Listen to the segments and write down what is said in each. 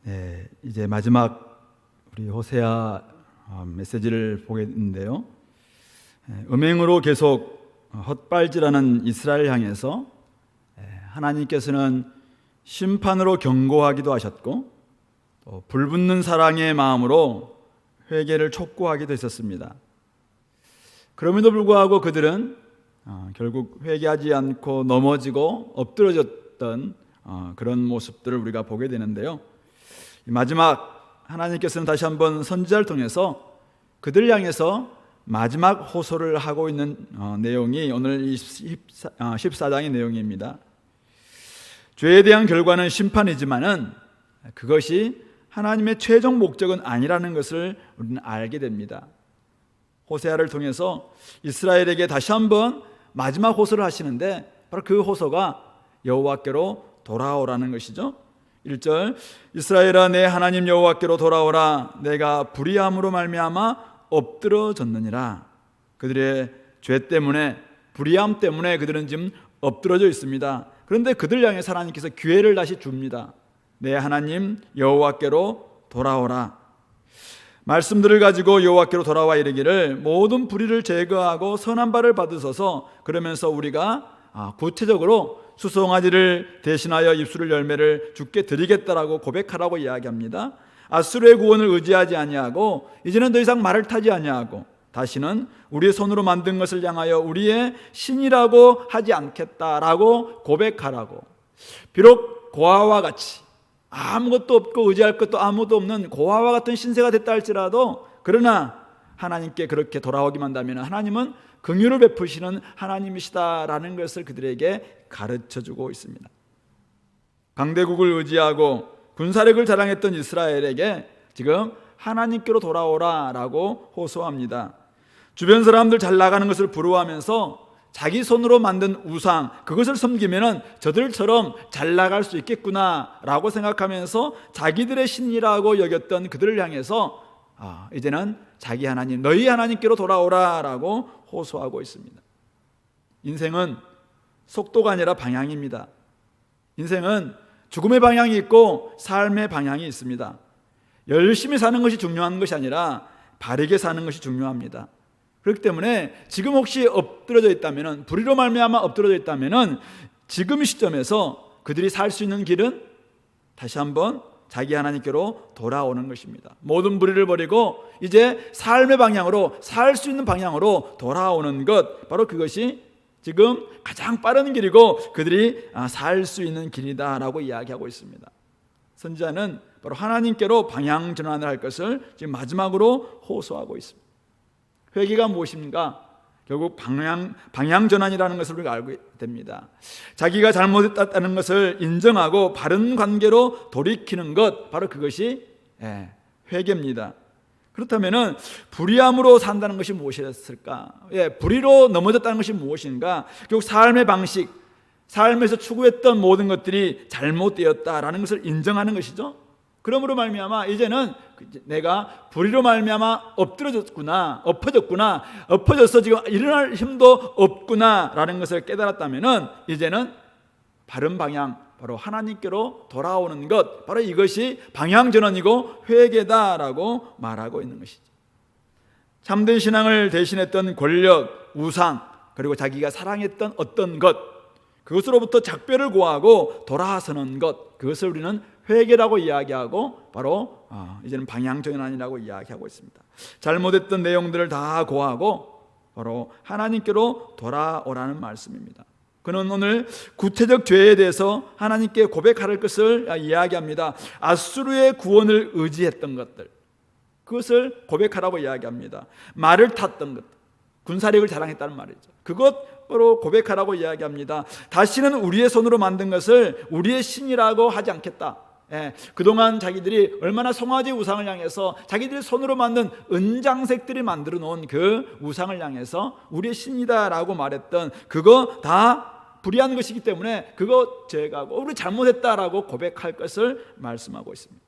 네, 이제 마지막 우리 호세아 메시지를 보게 되는데요. 음행으로 계속 헛발질하는 이스라엘 향해서 하나님께서는 심판으로 경고하기도 하셨고 또 불붙는 사랑의 마음으로 회개를 촉구하기도 했었습니다. 그럼에도 불구하고 그들은 결국 회개하지 않고 넘어지고 엎드러졌던 그런 모습들을 우리가 보게 되는데요. 마지막 하나님께서는 다시 한번 선지자를 통해서 그들을 향해서 마지막 호소를 하고 있는 내용이 오늘 이 14장의 내용입니다. 죄에 대한 결과는 심판이지만은 그것이 하나님의 최종 목적은 아니라는 것을 우리는 알게 됩니다. 호세아를 통해서 이스라엘에게 다시 한번 마지막 호소를 하시는데 바로 그 호소가 여호와께로 돌아오라는 것이죠. 1절 이스라엘아 내 하나님 여호와께로 돌아오라. 내가 불의함으로 말미암아 엎드러졌느니라. 그들의 죄 때문에 불의함 때문에 그들은 지금 엎드러져 있습니다. 그런데 그들 향해 하나님께서 기회를 다시 줍니다. 내 하나님 여호와께로 돌아오라. 말씀들을 가지고 여호와께로 돌아와 이르기를 모든 불의를 제거하고 선한 바를 받으소서. 그러면서 우리가 구체적으로 수송아지를 대신하여 입술을 열매를 주께 드리겠다라고 고백하라고 이야기합니다. 아수르의 구원을 의지하지 아니하고 이제는 더 이상 말을 타지 아니하고 다시는 우리의 손으로 만든 것을 향하여 우리의 신이라고 하지 않겠다라고 고백하라고. 비록 고아와 같이 아무것도 없고 의지할 것도 아무도 없는 고아와 같은 신세가 됐다 할지라도 그러나 하나님께 그렇게 돌아오기만 한다면 하나님은 긍휼을 베푸시는 하나님이시다라는 것을 그들에게 가르쳐주고 있습니다. 강대국을 의지하고 군사력을 자랑했던 이스라엘에게 지금 하나님께로 돌아오라라고 호소합니다. 주변 사람들 잘 나가는 것을 부러워하면서 자기 손으로 만든 우상 그것을 섬기면은 저들처럼 잘 나갈 수 있겠구나라고 생각하면서 자기들의 신이라고 여겼던 그들을 향해서 이제는 자기 하나님 너희 하나님께로 돌아오라라고 호소하고 있습니다. 인생은 속도가 아니라 방향입니다. 인생은 죽음의 방향이 있고 삶의 방향이 있습니다. 열심히 사는 것이 중요한 것이 아니라 바르게 사는 것이 중요합니다. 그렇기 때문에 지금 혹시 엎드러져 있다면 불의로 말미암아 엎드러져 있다면 지금 시점에서 그들이 살 수 있는 길은 다시 한번 자기 하나님께로 돌아오는 것입니다. 모든 불의를 버리고 이제 삶의 방향으로 살 수 있는 방향으로 돌아오는 것 바로 그것이 지금 가장 빠른 길이고 그들이 살 수 있는 길이다라고 이야기하고 있습니다. 선지자는 바로 하나님께로 방향 전환을 할 것을 지금 마지막으로 호소하고 있습니다. 회개가 무엇입니까? 결국 방향 전환이라는 것을 우리가 알고 됩니다. 자기가 잘못했다는 것을 인정하고 바른 관계로 돌이키는 것 바로 그것이 회개입니다. 그렇다면 불의함으로 산다는 것이 무엇이었을까? 불의로 넘어졌다는 것이 무엇인가? 결국 삶의 방식, 삶에서 추구했던 모든 것들이 잘못되었다라는 것을 인정하는 것이죠. 그러므로 말미암아 이제는 내가 불의로 말미암아 엎어져서 지금 일어날 힘도 없구나라는 것을 깨달았다면은 이제는 바른 방향 바로 하나님께로 돌아오는 것 바로 이것이 방향 전환이고 회개다라고 말하고 있는 것이죠. 참된 신앙을 대신했던 권력, 우상 그리고 자기가 사랑했던 어떤 것 그것으로부터 작별을 고하고 돌아서는 것 그것을 우리는 회개라고 이야기하고 바로 이제는 방향 전환이라고 이야기하고 있습니다. 잘못했던 내용들을 다 고하고 바로 하나님께로 돌아오라는 말씀입니다. 그는 오늘 구체적 죄에 대해서 하나님께 고백할 것을 이야기합니다. 아수르의 구원을 의지했던 것들 그것을 고백하라고 이야기합니다. 말을 탔던 것들 군사력을 자랑했다는 말이죠. 그것으로 고백하라고 이야기합니다. 다시는 우리의 손으로 만든 것을 우리의 신이라고 하지 않겠다. 그동안 자기들이 얼마나 송아지 우상을 향해서 자기들이 손으로 만든 은장색들이 만들어 놓은 그 우상을 향해서 우리의 신이다라고 말했던 그거 다 불의한 것이기 때문에 그거 죄가고 우리 잘못했다라고 고백할 것을 말씀하고 있습니다.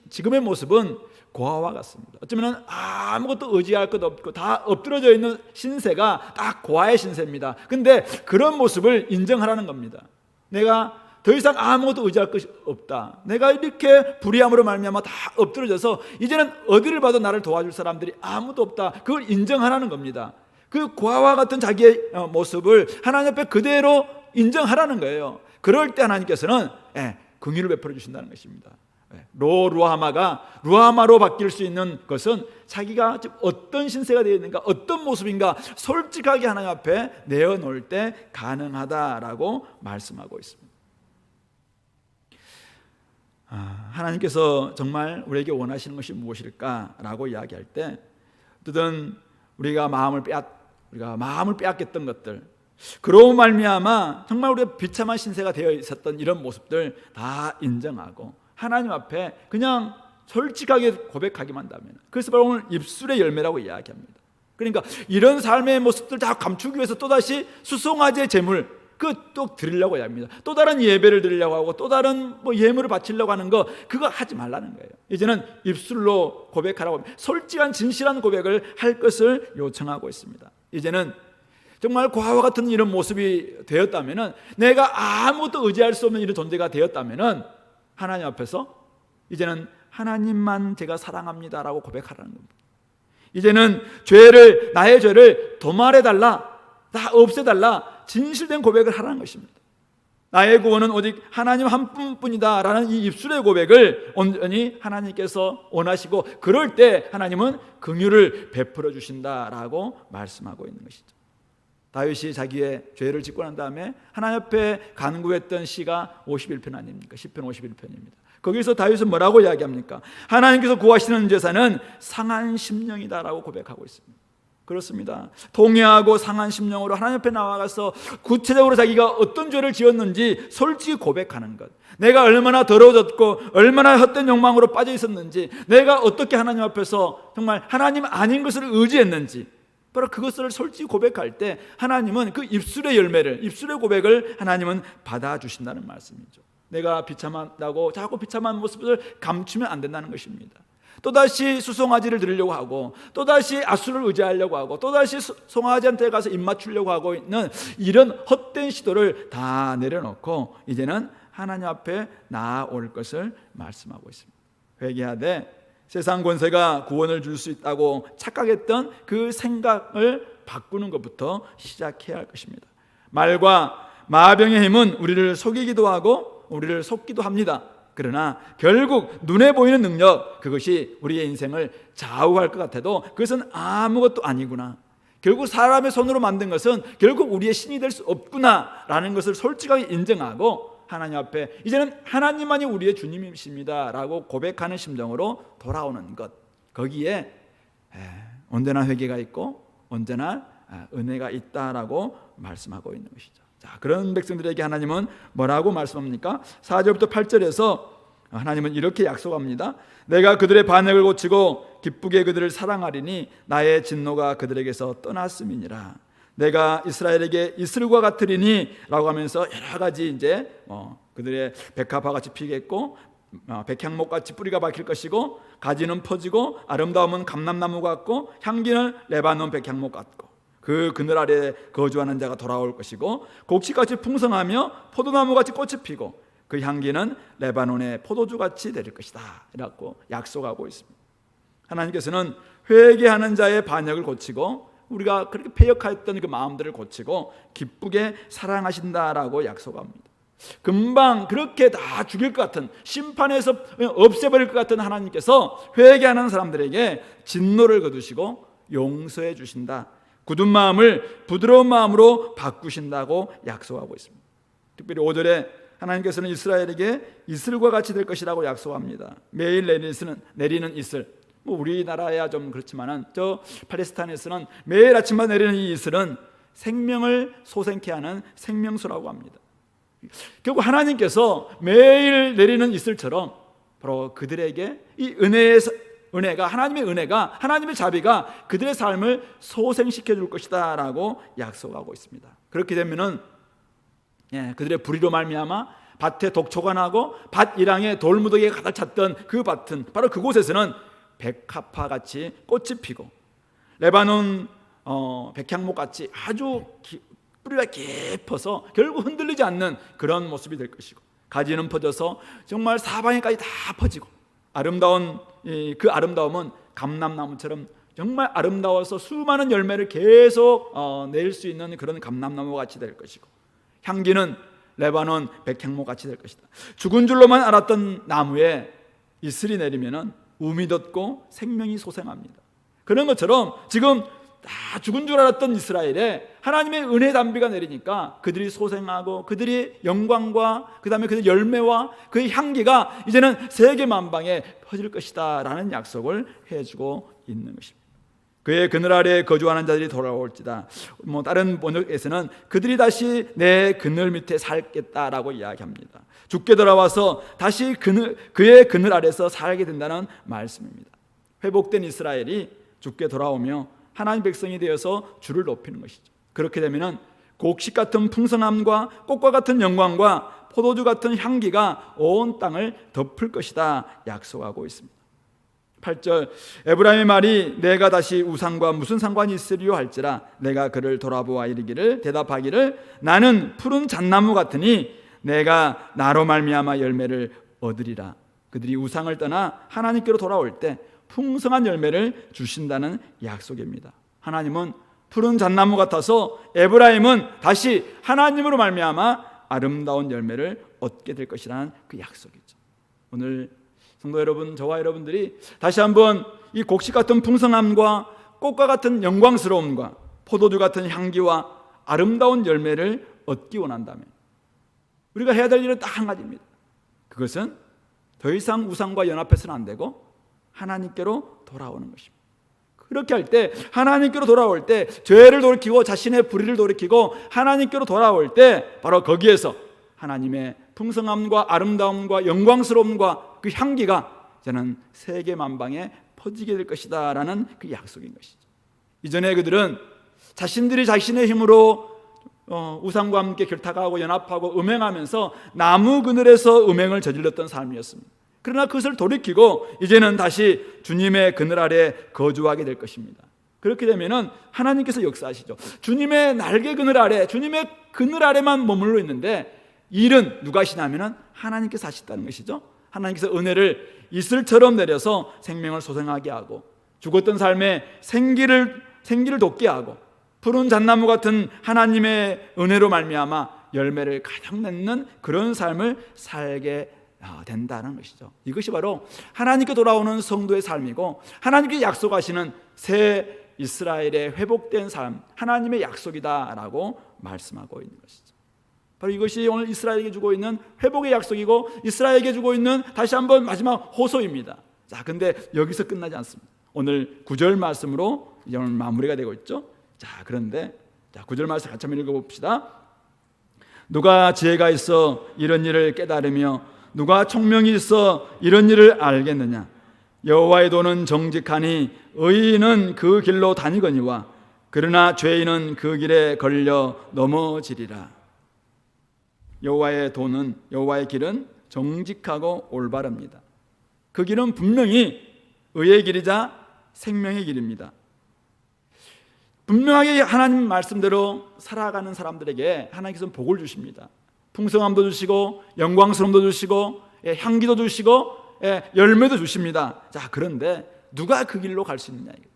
지금의 모습은 고아와 같습니다. 어쩌면 아무것도 의지할 것 없고 다 엎드러져 있는 신세가 딱 고아의 신세입니다. 근데 그런 모습을 인정하라는 겁니다. 내가 더 이상 아무것도 의지할 것이 없다. 내가 이렇게 불의함으로 말미암아 다 엎드러져서 이제는 어디를 봐도 나를 도와줄 사람들이 아무도 없다. 그걸 인정하라는 겁니다. 그 고아와 같은 자기의 모습을 하나님 앞에 그대로 인정하라는 거예요. 그럴 때 하나님께서는 긍휼을 베풀어 주신다는 것입니다. 루하마가 루하마로 바뀔 수 있는 것은 자기가 지금 어떤 신세가 되어 있는가, 어떤 모습인가 솔직하게 하나님 앞에 내어놓을 때 가능하다라고 말씀하고 있습니다. 하나님께서 정말 우리에게 원하시는 것이 무엇일까라고 이야기할 때 어떤 우리가 마음을 빼앗겼던 것들, 그로 말미암아 정말 우리가 비참한 신세가 되어 있었던 이런 모습들 다 인정하고 하나님 앞에 그냥 솔직하게 고백하기만 한다면, 그래서 바로 오늘 입술의 열매라고 이야기합니다. 그러니까 이런 삶의 모습들 다 감추기 위해서 또다시 수송아지의 제물 또 드리려고 합니다. 또 다른 예배를 드리려고 하고 또 다른 예물을 바치려고 하는 거, 그거 하지 말라는 거예요. 이제는 입술로 고백하라고 합니다. 솔직한 진실한 고백을 할 것을 요청하고 있습니다. 이제는 정말 고아와 같은 이런 모습이 되었다면, 내가 아무것도 의지할 수 없는 이런 존재가 되었다면 하나님 앞에서 이제는 하나님만 제가 사랑합니다라고 고백하라는 겁니다. 이제는 나의 죄를 도말해달라, 다 없애달라, 진실된 고백을 하라는 것입니다. 나의 구원은 오직 하나님 한 분뿐이다 라는 이 입술의 고백을 온전히 하나님께서 원하시고, 그럴 때 하나님은 긍휼을 베풀어 주신다라고 말씀하고 있는 것이죠. 다윗이 자기의 죄를 짓고 난 다음에 하나님 앞에 간구했던 시가 51편 아닙니까? 시편 51편입니다. 거기서 다윗은 뭐라고 이야기합니까? 하나님께서 구하시는 제사는 상한 심령이다라고 고백하고 있습니다. 그렇습니다. 동의하고 상한 심령으로 하나님 앞에 나와가서 구체적으로 자기가 어떤 죄를 지었는지 솔직히 고백하는 것, 내가 얼마나 더러워졌고 얼마나 헛된 욕망으로 빠져 있었는지, 내가 어떻게 하나님 앞에서 정말 하나님 아닌 것을 의지했는지, 바로 그것을 솔직히 고백할 때 하나님은 그 입술의 열매를, 입술의 고백을 하나님은 받아주신다는 말씀이죠. 내가 비참하다고 자꾸 비참한 모습을 감추면 안 된다는 것입니다. 또다시 수송아지를 드리려고 하고, 또다시 아수를 의지하려고 하고, 또다시 송아지한테 가서 입 맞추려고 하고 있는 이런 헛된 시도를 다 내려놓고 이제는 하나님 앞에 나아올 것을 말씀하고 있습니다. 회개하되 세상 권세가 구원을 줄 수 있다고 착각했던 그 생각을 바꾸는 것부터 시작해야 할 것입니다. 말과 마병의 힘은 우리를 속이기도 하고 우리를 속기도 합니다. 그러나 결국 눈에 보이는 능력, 그것이 우리의 인생을 좌우할 것 같아도 그것은 아무것도 아니구나, 결국 사람의 손으로 만든 것은 결국 우리의 신이 될 수 없구나 라는 것을 솔직하게 인정하고 하나님 앞에 이제는 하나님만이 우리의 주님이십니다 라고 고백하는 심정으로 돌아오는 것, 거기에 언제나 회개가 있고 언제나 은혜가 있다라고 말씀하고 있는 것이죠. 자, 그런 백성들에게 하나님은 뭐라고 말씀합니까? 4절부터 8절에서 하나님은 이렇게 약속합니다. 내가 그들의 반역을 고치고 기쁘게 그들을 사랑하리니 나의 진노가 그들에게서 떠났음이니라. 내가 이스라엘에게 이슬과 같으리니 라고 하면서 여러 가지 이제 그들의 백합화 같이 피겠고, 백향목 같이 뿌리가 박힐 것이고, 가지는 퍼지고, 아름다움은 감람나무 같고, 향기는 레바논 백향목 같고, 그 그늘 아래 거주하는 자가 돌아올 것이고, 곡식같이 풍성하며 포도나무같이 꽃이 피고, 그 향기는 레바논의 포도주같이 될 것이다 라고 약속하고 있습니다. 하나님께서는 회개하는 자의 반역을 고치고 우리가 그렇게 패역했던 그 마음들을 고치고 기쁘게 사랑하신다라고 약속합니다. 금방 그렇게 다 죽일 것 같은, 심판에서 없애버릴 것 같은 하나님께서 회개하는 사람들에게 진노를 거두시고 용서해 주신다, 굳은 마음을 부드러운 마음으로 바꾸신다고 약속하고 있습니다. 특별히 5절에 하나님께서는 이스라엘에게 이슬과 같이 될 것이라고 약속합니다. 매일 내리는 이슬, 우리나라야 좀 그렇지만은 저 팔레스타인에서는 매일 아침마다 내리는 이 이슬은 생명을 솟게 하는 생명수라고 합니다. 결국 하나님께서 매일 내리는 이슬처럼 바로 그들에게 이 은혜가, 하나님의 은혜가, 하나님의 자비가 그들의 삶을 소생시켜 줄 것이다 라고 약속하고 있습니다. 그렇게 되면은 그들의 불의로 말미암아 밭에 독초가 나고 밭 이랑에 돌무더기가 가득 찼던 그 밭은 바로 그곳에서는 백합화같이 꽃이 피고, 레바논 백향목같이 아주 뿌리가 깊어서 결국 흔들리지 않는 그런 모습이 될 것이고, 가지는 퍼져서 정말 사방에까지 다 퍼지고 아름다운 그 아름다움은 감람나무처럼 정말 아름다워서 수많은 열매를 계속 낼 수 있는 그런 감람나무 같이 될 것이고, 향기는 레바논 백향목 같이 될 것이다. 죽은 줄로만 알았던 나무에 이슬이 내리면은 움이 돋고 생명이 솟아납니다. 그런 것처럼 지금 다 죽은 줄 알았던 이스라엘에 하나님의 은혜 담비가 내리니까 그들이 솟아나고 그들이 영광과 그 다음에 그 열매와 그 향기가 이제는 세계 만방에 퍼질 것이다 라는 약속을 해주고 있는 것입니다. 그의 그늘 아래에 거주하는 자들이 돌아올지다. 다른 번역에서는 그들이 다시 내 그늘 밑에 살겠다라고 이야기합니다. 죽게 돌아와서 다시 그의 그늘 아래서 살게 된다는 말씀입니다. 회복된 이스라엘이 죽게 돌아오며 하나님 백성이 되어서 주를 높이는 것이죠. 그렇게 되면은 곡식 같은 풍성함과 꽃과 같은 영광과 포도주 같은 향기가 온 땅을 덮을 것이다 약속하고 있습니다. 8절, 에브라임의 말이 내가 다시 우상과 무슨 상관이 있으리요 할지라 내가 그를 돌아보아 이르기를 대답하기를 나는 푸른 잣나무 같으니 내가 나로 말미암아 열매를 얻으리라. 그들이 우상을 떠나 하나님께로 돌아올 때 풍성한 열매를 주신다는 약속입니다. 하나님은 푸른 잣나무 같아서 에브라임은 다시 하나님으로 말미암아 아름다운 열매를 얻게 될 것이라는 그 약속이죠. 오늘 성도 여러분, 저와 여러분들이 다시 한번 이 곡식 같은 풍성함과 꽃과 같은 영광스러움과 포도주 같은 향기와 아름다운 열매를 얻기 원한다면 우리가 해야 될 일은 딱 한 가지입니다. 그것은 더 이상 우상과 연합해서는 안 되고 하나님께로 돌아오는 것입니다. 그렇게 할 때, 하나님께로 돌아올 때, 죄를 돌이키고 자신의 불의를 돌이키고 하나님께로 돌아올 때 바로 거기에서 하나님의 풍성함과 아름다움과 영광스러움과 그 향기가 저는 세계 만방에 퍼지게 될 것이다 라는 그 약속인 것이죠. 이전에 그들은 자신들이 자신의 힘으로 우상과 함께 결탁하고 연합하고 음행하면서 나무 그늘에서 음행을 저질렀던 삶이었습니다. 그러나 그것을 돌이키고 이제는 다시 주님의 그늘 아래 거주하게 될 것입니다. 그렇게 되면은 하나님께서 역사하시죠. 주님의 날개 그늘 아래, 주님의 그늘 아래만 머물러 있는데 일은 누가 하시냐면은 하나님께서 하시다는 것이죠. 하나님께서 은혜를 이슬처럼 내려서 생명을 소생하게 하고 죽었던 삶에 생기를 돋게 하고 푸른 잣나무 같은 하나님의 은혜로 말미암아 열매를 가득 맺는 그런 삶을 살게 된다는 것이죠. 이것이 바로 하나님께 돌아오는 성도의 삶이고 하나님께 약속하시는 새 이스라엘의 회복된 삶, 하나님의 약속이다라고 말씀하고 있는 것이죠. 바로 이것이 오늘 이스라엘에게 주고 있는 회복의 약속이고 이스라엘에게 주고 있는 다시 한번 마지막 호소입니다. 자, 근데 여기서 끝나지 않습니다. 오늘 9절 말씀으로 이제 오늘 마무리가 되고 있죠. 자, 그런데 9절 말씀 같이 한번 읽어봅시다. 누가 지혜가 있어 이런 일을 깨달으며 누가 총명이 있어 이런 일을 알겠느냐. 여호와의 도는 정직하니 의인은 그 길로 다니거니와 그러나 죄인은 그 길에 걸려 넘어지리라. 여호와의 도는, 여호와의 길은 정직하고 올바릅니다. 그 길은 분명히 의의 길이자 생명의 길입니다. 분명하게 하나님 말씀대로 살아가는 사람들에게 하나님께서는 복을 주십니다. 풍성함도 주시고 영광스러움도 주시고 향기도 주시고 열매도 주십니다. 자, 그런데 누가 그 길로 갈 수 있느냐 이거죠.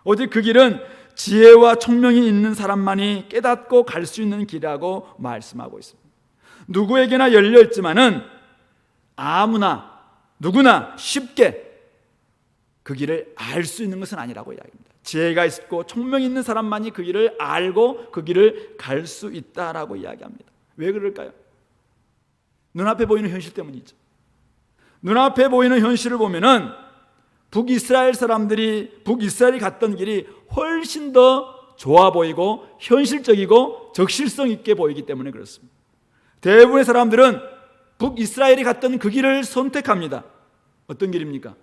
어디 그 길은 지혜와 총명이 있는 사람만이 깨닫고 갈 수 있는 길이라고 말씀하고 있습니다. 누구에게나 열려 있지만은 아무나 누구나 쉽게 그 길을 알 수 있는 것은 아니라고 이야기합니다. 지혜가 있고 총명이 있는 사람만이 그 길을 알고 그 길을 갈 수 있다라고 이야기합니다. 왜 그럴까요? 눈앞에 보이는 현실 때문이죠. 눈앞에 보이는 현실을 보면은 북이스라엘이 갔던 길이 훨씬 더 좋아 보이고 현실적이고 적실성 있게 보이기 때문에 그렇습니다. 대부분의 사람들은 북이스라엘이 갔던 그 길을 선택합니다. 어떤 길입니까?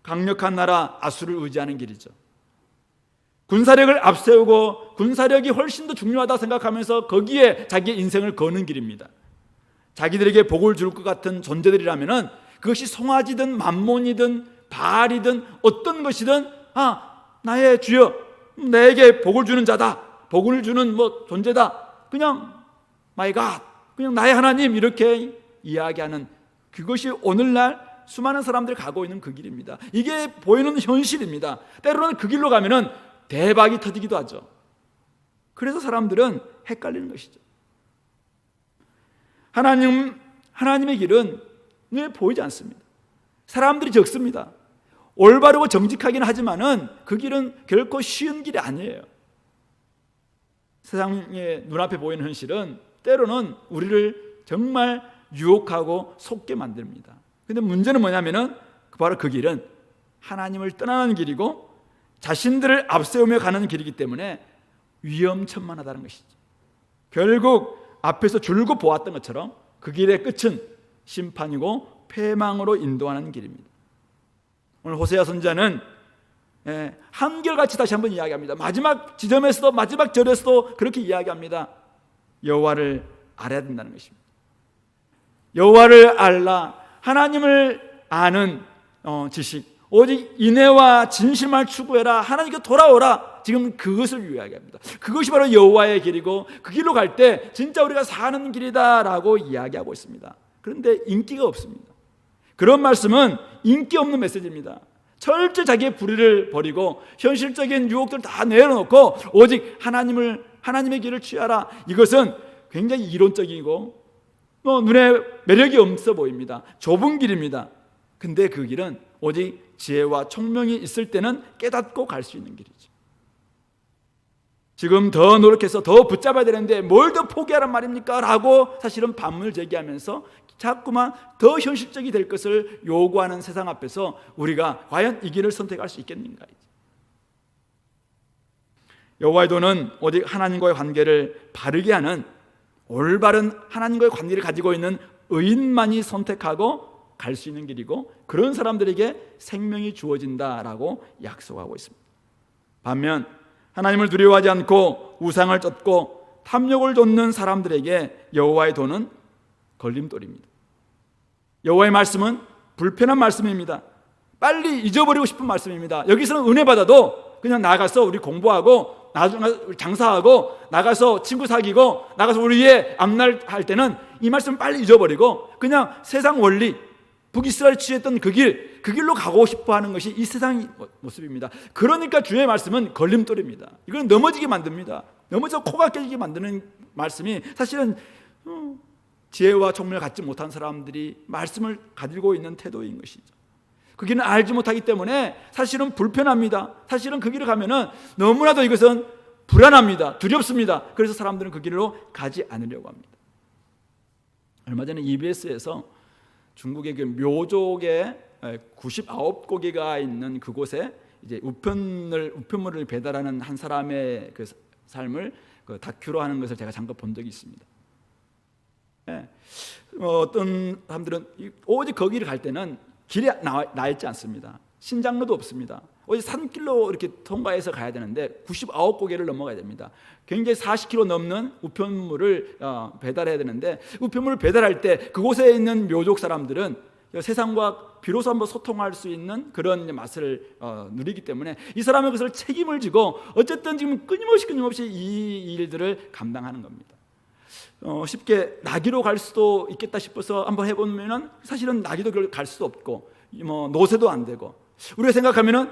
강력한 나라 아수를 의지하는 길이죠. 군사력을 앞세우고 군사력이 훨씬 더 중요하다 생각하면서 거기에 자기의 인생을 거는 길입니다. 자기들에게 복을 줄 것 같은 존재들이라면 그것이 송아지든 만몬이든 바알이든 어떤 것이든 나의 주여, 나에게 복을 주는 자다, 복을 주는 존재다, 그냥 마이 갓, 그냥 나의 하나님, 이렇게 이야기하는 그것이 오늘날 수많은 사람들이 가고 있는 그 길입니다. 이게 보이는 현실입니다. 때로는 그 길로 가면은 대박이 터지기도 하죠. 그래서 사람들은 헷갈리는 것이죠. 하나님의 길은 늘 보이지 않습니다. 사람들이 적습니다. 올바르고 정직하긴 하지만은 그 길은 결코 쉬운 길이 아니에요. 세상의 눈앞에 보이는 현실은 때로는 우리를 정말 유혹하고 속게 만듭니다. 근데 문제는 뭐냐면은 바로 그 길은 하나님을 떠나는 길이고 자신들을 앞세우며 가는 길이기 때문에 위험천만하다는 것이죠. 결국 앞에서 줄곧 보았던 것처럼 그 길의 끝은 심판이고 패망으로 인도하는 길입니다. 오늘 호세아 선지자는 한결같이 다시 한번 이야기합니다. 마지막 지점에서도 마지막 절에서도 그렇게 이야기합니다. 여호와를 알아야 된다는 것입니다. 여호와를 알라, 하나님을 아는 지식, 오직 인애와 진실만 추구해라, 하나님께 돌아오라. 지금 그것을 이야기합니다. 그것이 바로 여호와의 길이고 그 길로 갈 때 진짜 우리가 사는 길이다라고 이야기하고 있습니다. 그런데 인기가 없습니다. 그런 말씀은 인기 없는 메시지입니다. 철저히 자기의 불의를 버리고 현실적인 유혹들 다 내려놓고 오직 하나님의 길을 취하라. 이것은 굉장히 이론적이고 눈에 매력이 없어 보입니다. 좁은 길입니다. 근데 그 길은 오직 지혜와 총명이 있을 때는 깨닫고 갈 수 있는 길이죠. 지금 더 노력해서 더 붙잡아야 되는데 뭘 더 포기하란 말입니까? 라고 사실은 반문을 제기하면서 자꾸만 더 현실적이 될 것을 요구하는 세상 앞에서 우리가 과연 이 길을 선택할 수 있겠는가? 여호와의 도는 오직 하나님과의 관계를 바르게 하는 올바른 하나님과의 관계를 가지고 있는 의인만이 선택하고 갈 수 있는 길이고 그런 사람들에게 생명이 주어진다라고 약속하고 있습니다. 반면 하나님을 두려워하지 않고 우상을 쫓고 탐욕을 좇는 사람들에게 여호와의 도는 걸림돌입니다. 여호와의 말씀은 불편한 말씀입니다. 빨리 잊어버리고 싶은 말씀입니다. 여기서는 은혜 받아도 그냥 나가서 우리 공부하고 나중에 장사하고 나가서 친구 사귀고 나가서 우리의 앞날 할 때는 이 말씀 빨리 잊어버리고 그냥 세상 원리, 북이스라엘이 취했던 그 길로 가고 싶어 하는 것이 이 세상의 모습입니다. 그러니까 주의 말씀은 걸림돌입니다. 이건 넘어지게 만듭니다. 넘어져 코가 깨지게 만드는 말씀이 사실은 지혜와 총명을 갖지 못한 사람들이 말씀을 가지고 있는 태도인 것이죠. 그 길은 알지 못하기 때문에 사실은 불편합니다. 사실은 그 길을 가면은 너무나도 이것은 불안합니다. 두렵습니다. 그래서 사람들은 그 길로 가지 않으려고 합니다. 얼마 전에 EBS에서 중국의 그 묘족의 99고개가 있는 그곳에 이제 우편물을 배달하는 한 사람의 그 삶을 그 다큐로 하는 것을 제가 잠깐 본 적이 있습니다. 어떤 사람들은 오직 거기를 갈 때는 길이 나 있지 않습니다. 신장로도 없습니다. 오직 산길로 이렇게 통과해서 가야 되는데 99고개를 넘어가야 됩니다. 굉장히 40km 넘는 우편물을 배달해야 되는데 우편물을 배달할 때 그곳에 있는 묘족 사람들은 세상과 비로소 한번 소통할 수 있는 그런 맛을 누리기 때문에 이 사람은 그것을 책임을 지고 어쨌든 지금 끊임없이 이 일들을 감당하는 겁니다. 쉽게 나귀로 갈 수도 있겠다 싶어서 한번 해보면은 사실은 나귀도 갈 수도 없고 노새도 안 되고 우리가 생각하면은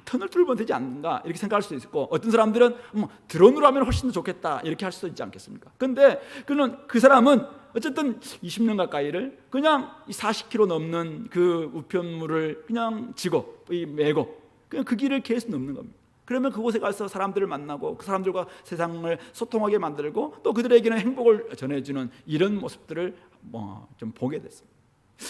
터널 뚫으면 되지 않는가 이렇게 생각할 수도 있고 어떤 사람들은 드론으로 하면 훨씬 더 좋겠다 이렇게 할 수도 있지 않겠습니까? 근데 그 사람은 어쨌든 20년 가까이를 그냥 40km 넘는 그 우편물을 그냥 지고 메고 그냥 그 길을 계속 넘는 겁니다. 그러면 그곳에 가서 사람들을 만나고 그 사람들과 세상을 소통하게 만들고 또 그들에게는 행복을 전해주는 이런 모습들을 좀 보게 됐습니다.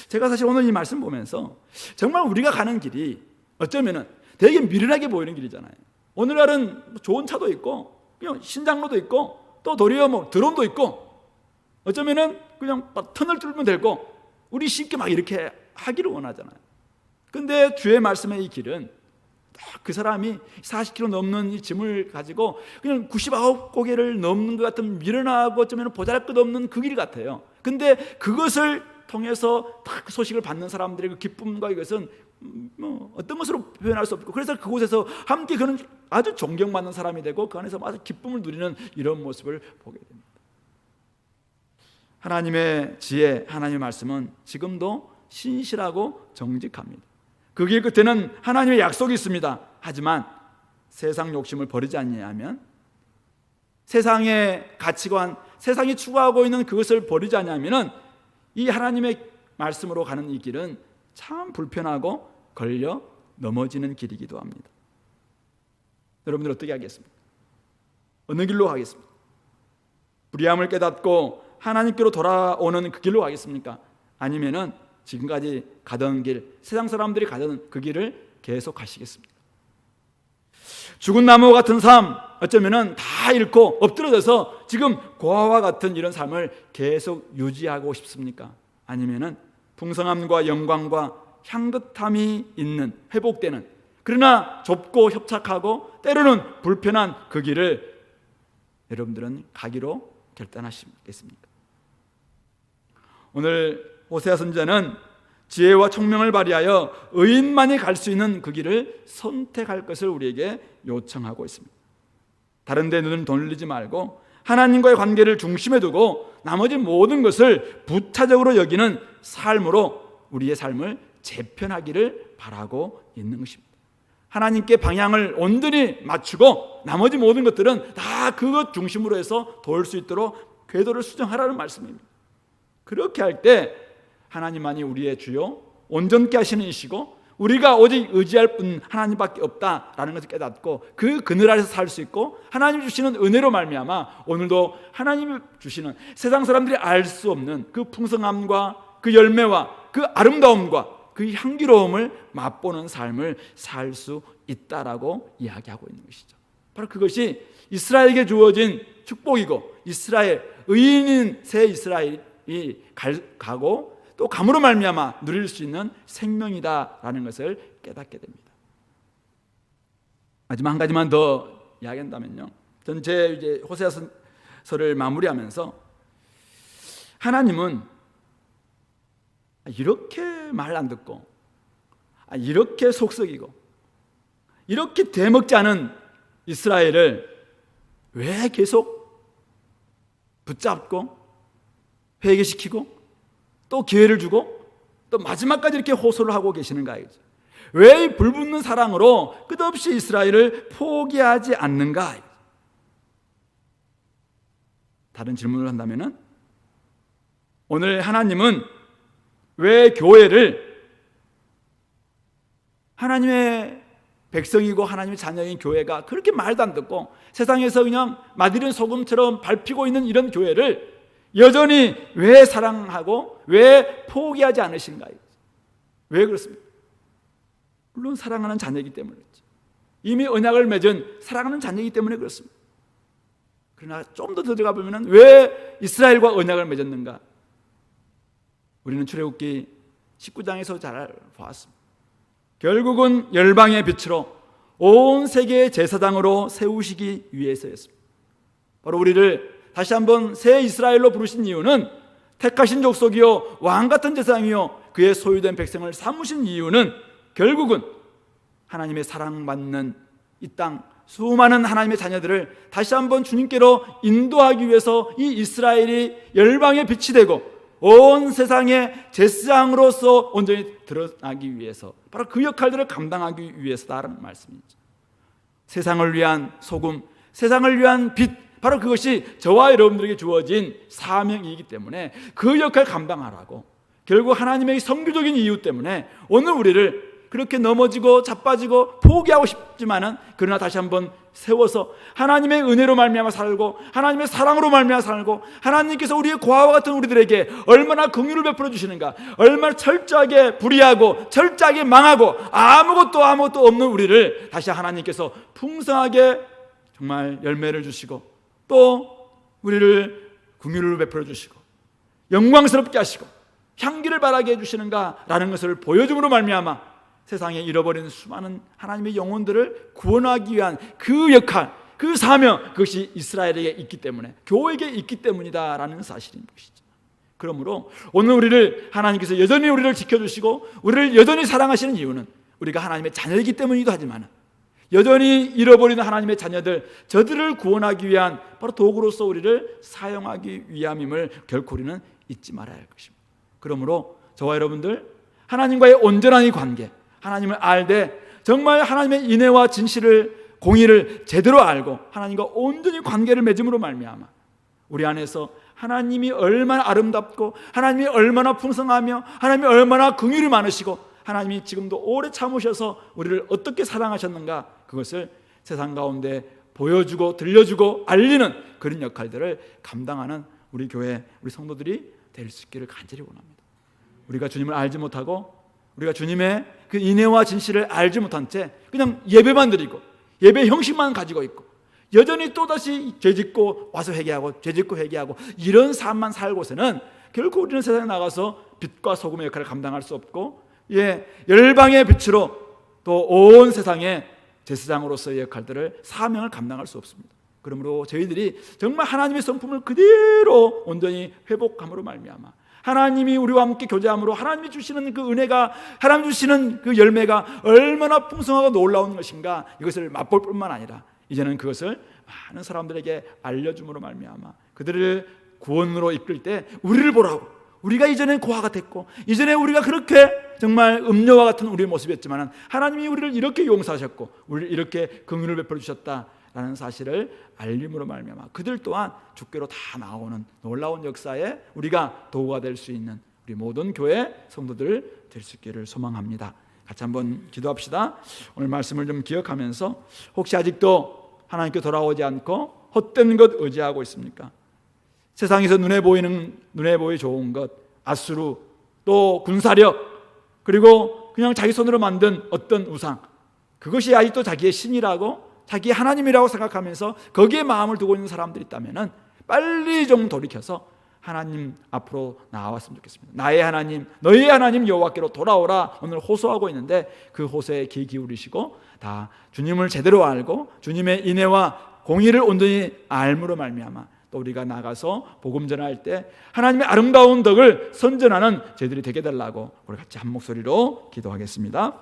제가 사실 오늘 이 말씀 보면서 정말 우리가 가는 길이 어쩌면은 되게 미련하게 보이는 길이잖아요. 오늘날은 좋은 차도 있고 그냥 신장로도 있고 또 도리어 드론도 있고 어쩌면은 그냥 터널 뚫으면 되고 우리 쉽게 막 이렇게 하기를 원하잖아요. 근데 주의 말씀의 이 길은 그 사람이 40km 넘는 이 짐을 가지고 그냥 99고개를 넘는 것 같은 미련하고 어쩌면 보잘것없는 그 길 같아요. 근데 그것을 통해서 그 소식을 받는 사람들의 그 기쁨과 이것은 어떤 것으로 표현할 수 없고 그래서 그곳에서 함께 그는 아주 존경받는 사람이 되고 그 안에서 아주 기쁨을 누리는 이런 모습을 보게 됩니다. 하나님의 지혜, 하나님의 말씀은 지금도 신실하고 정직합니다. 그 길 끝에는 하나님의 약속이 있습니다. 하지만 세상 욕심을 버리지 않냐면, 세상의 가치관, 세상이 추구하고 있는 그것을 버리지 않냐면 이 하나님의 말씀으로 가는 이 길은 참 불편하고 걸려 넘어지는 길이기도 합니다. 여러분들 어떻게 하겠습니까? 어느 길로 가겠습니까? 불의함을 깨닫고 하나님께로 돌아오는 그 길로 가겠습니까? 아니면은 지금까지 가던 길, 세상 사람들이 가던 그 길을 계속 가시겠습니까? 죽은 나무 같은 삶, 어쩌면은 다 잃고 엎드려져서 지금 고아와 같은 이런 삶을 계속 유지하고 싶습니까? 아니면은 풍성함과 영광과 향긋함이 있는, 회복되는, 그러나 좁고 협착하고 때로는 불편한 그 길을 여러분들은 가기로 결단하시겠습니까? 오늘 호세아 선지자는 지혜와 총명을 발휘하여 의인만이 갈 수 있는 그 길을 선택할 것을 우리에게 요청하고 있습니다. 다른 데 눈을 돌리지 말고 하나님과의 관계를 중심에 두고 나머지 모든 것을 부차적으로 여기는 삶으로 우리의 삶을 재편하기를 바라고 있는 것입니다. 하나님께 방향을 온전히 맞추고 나머지 모든 것들은 다 그것 중심으로 해서 도울 수 있도록 궤도를 수정하라는 말씀입니다. 그렇게 할 때 하나님만이 우리의 주요 온전케 하시는 이시고 우리가 오직 의지할 분 하나님밖에 없다라는 것을 깨닫고 그 그늘 아래서 살 수 있고 하나님이 주시는 은혜로 말미암아 오늘도 하나님이 주시는 세상 사람들이 알 수 없는 그 풍성함과 그 열매와 그 아름다움과 그 향기로움을 맛보는 삶을 살 수 있다라고 이야기하고 있는 것이죠. 바로 그것이 이스라엘에게 주어진 축복이고 이스라엘, 의인인 새 이스라엘이 가고 또 감으로 말미암아 누릴 수 있는 생명이다라는 것을 깨닫게 됩니다. 마지막 한 가지만 더 이야기한다면요, 전체 이제 호세아서를 마무리하면서 하나님은 이렇게 말 안 듣고 이렇게 속썩이고 이렇게 대먹지 않은 이스라엘을 왜 계속 붙잡고 회개시키고 또 기회를 주고 또 마지막까지 이렇게 호소를 하고 계시는가? 왜 이 불붙는 사랑으로 끝없이 이스라엘을 포기하지 않는가? 다른 질문을 한다면은 오늘 하나님은 왜 교회를 하나님의 백성이고 하나님의 자녀인 교회가 그렇게 말도 안 듣고 세상에서 그냥 맛있는 소금처럼 밟히고 있는 이런 교회를 여전히 왜 사랑하고 왜 포기하지 않으신가요? 왜 그렇습니까? 물론 사랑하는 자녀이기 때문이죠. 이미 언약을 맺은 사랑하는 자녀이기 때문에 그렇습니다. 그러나 좀 더 들어가 보면 왜 이스라엘과 언약을 맺었는가? 우리는 출애굽기 19장에서 잘 보았습니다. 결국은 열방의 빛으로 온 세계의 제사장으로 세우시기 위해서였습니다. 바로 우리를 다시 한번 새 이스라엘로 부르신 이유는 택하신 족속이요 왕같은 제사장이요 그의 소유된 백성을 삼으신 이유는 결국은 하나님의 사랑받는 이 땅 수많은 하나님의 자녀들을 다시 한번 주님께로 인도하기 위해서 이 이스라엘이 열방의 빛이 되고 온 세상의 제사장으로서 온전히 드러나기 위해서 바로 그 역할들을 감당하기 위해서다라는 말씀이죠. 세상을 위한 소금, 세상을 위한 빛, 바로 그것이 저와 여러분들에게 주어진 사명이기 때문에 그 역할을 감당하라고 결국 하나님의 선교적인 이유 때문에 오늘 우리를 그렇게 넘어지고 자빠지고 포기하고 싶지만은 그러나 다시 한번 세워서 하나님의 은혜로 말미암아 살고 하나님의 사랑으로 말미암아 살고 하나님께서 우리의 고아와 같은 우리들에게 얼마나 긍휼을 베풀어 주시는가, 얼마나 철저하게 불의하고 철저하게 망하고 아무것도 없는 우리를 다시 하나님께서 풍성하게 정말 열매를 주시고 또 우리를 긍휼을 베풀어 주시고 영광스럽게 하시고 향기를 바라게 해주시는가라는 것을 보여줌으로 말미암아 세상에 잃어버린 수많은 하나님의 영혼들을 구원하기 위한 그 역할, 그 사명, 그것이 이스라엘에게 있기 때문에 교회에게 있기 때문이다라는 사실인 것이죠. 그러므로 오늘 우리를 하나님께서 여전히 우리를 지켜주시고 우리를 여전히 사랑하시는 이유는 우리가 하나님의 자녀이기 때문이기도 하지만 여전히 잃어버리는 하나님의 자녀들, 저들을 구원하기 위한 바로 도구로서 우리를 사용하기 위함임을 결코 우리는 잊지 말아야 할 것입니다. 그러므로 저와 여러분들 하나님과의 온전한 이 관계, 하나님을 알되 정말 하나님의 인애와 진실을, 공의를 제대로 알고 하나님과 온전히 관계를 맺음으로 말미암아 우리 안에서 하나님이 얼마나 아름답고 하나님이 얼마나 풍성하며 하나님이 얼마나 긍휼이 많으시고 하나님이 지금도 오래 참으셔서 우리를 어떻게 사랑하셨는가, 그것을 세상 가운데 보여주고 들려주고 알리는 그런 역할들을 감당하는 우리 교회, 우리 성도들이 될 수 있기를 간절히 원합니다. 우리가 주님을 알지 못하고 우리가 주님의 그 인애와 진실을 알지 못한 채 그냥 예배만 드리고 예배 형식만 가지고 있고 여전히 또다시 죄짓고 와서 회개하고 죄짓고 회개하고 이런 삶만 살고서는 결코 우리는 세상에 나가서 빛과 소금의 역할을 감당할 수 없고 열방의 빛으로 또 온 세상에 제사장으로서의 역할들을, 사명을 감당할 수 없습니다. 그러므로 저희들이 정말 하나님의 성품을 그대로 온전히 회복함으로 말미암아 하나님이 우리와 함께 교제함으로 하나님이 주시는 그 은혜가, 하나님 주시는 그 열매가 얼마나 풍성하고 놀라운 것인가, 이것을 맛볼 뿐만 아니라 이제는 그것을 많은 사람들에게 알려줌으로 말미암아 그들을 구원으로 이끌 때 우리를 보라고, 우리가 이전에 고아 같았고 이전에 우리가 그렇게 정말 음녀와 같은 우리의 모습이었지만 하나님이 우리를 이렇게 용서하셨고 우리를 이렇게 긍휼을 베풀어 주셨다라는 사실을 알림으로 말미암아 그들 또한 주께로 다 나오는 놀라운 역사에 우리가 도구가 될 수 있는 우리 모든 교회 성도들 될 수 있기를 소망합니다. 같이 한번 기도합시다. 오늘 말씀을 좀 기억하면서 혹시 아직도 하나님께 돌아오지 않고 헛된 것 의지하고 있습니까? 세상에서 눈에 보이 좋은 것, 아수르, 또 군사력, 그리고 그냥 자기 손으로 만든 어떤 우상, 그것이 아직도 자기의 신이라고, 자기의 하나님이라고 생각하면서 거기에 마음을 두고 있는 사람들이 있다면 빨리 좀 돌이켜서 하나님 앞으로 나왔으면 좋겠습니다. 나의 하나님, 너희의 하나님 여호와께로 돌아오라 오늘 호소하고 있는데 그 호소에 귀 기울이시고 다 주님을 제대로 알고 주님의 인애와 공의를 온전히 알므로 말미암아 또 우리가 나가서 복음 전할 때 하나님의 아름다운 덕을 선전하는 저희들이 되게 달라고 우리 같이 한 목소리로 기도하겠습니다.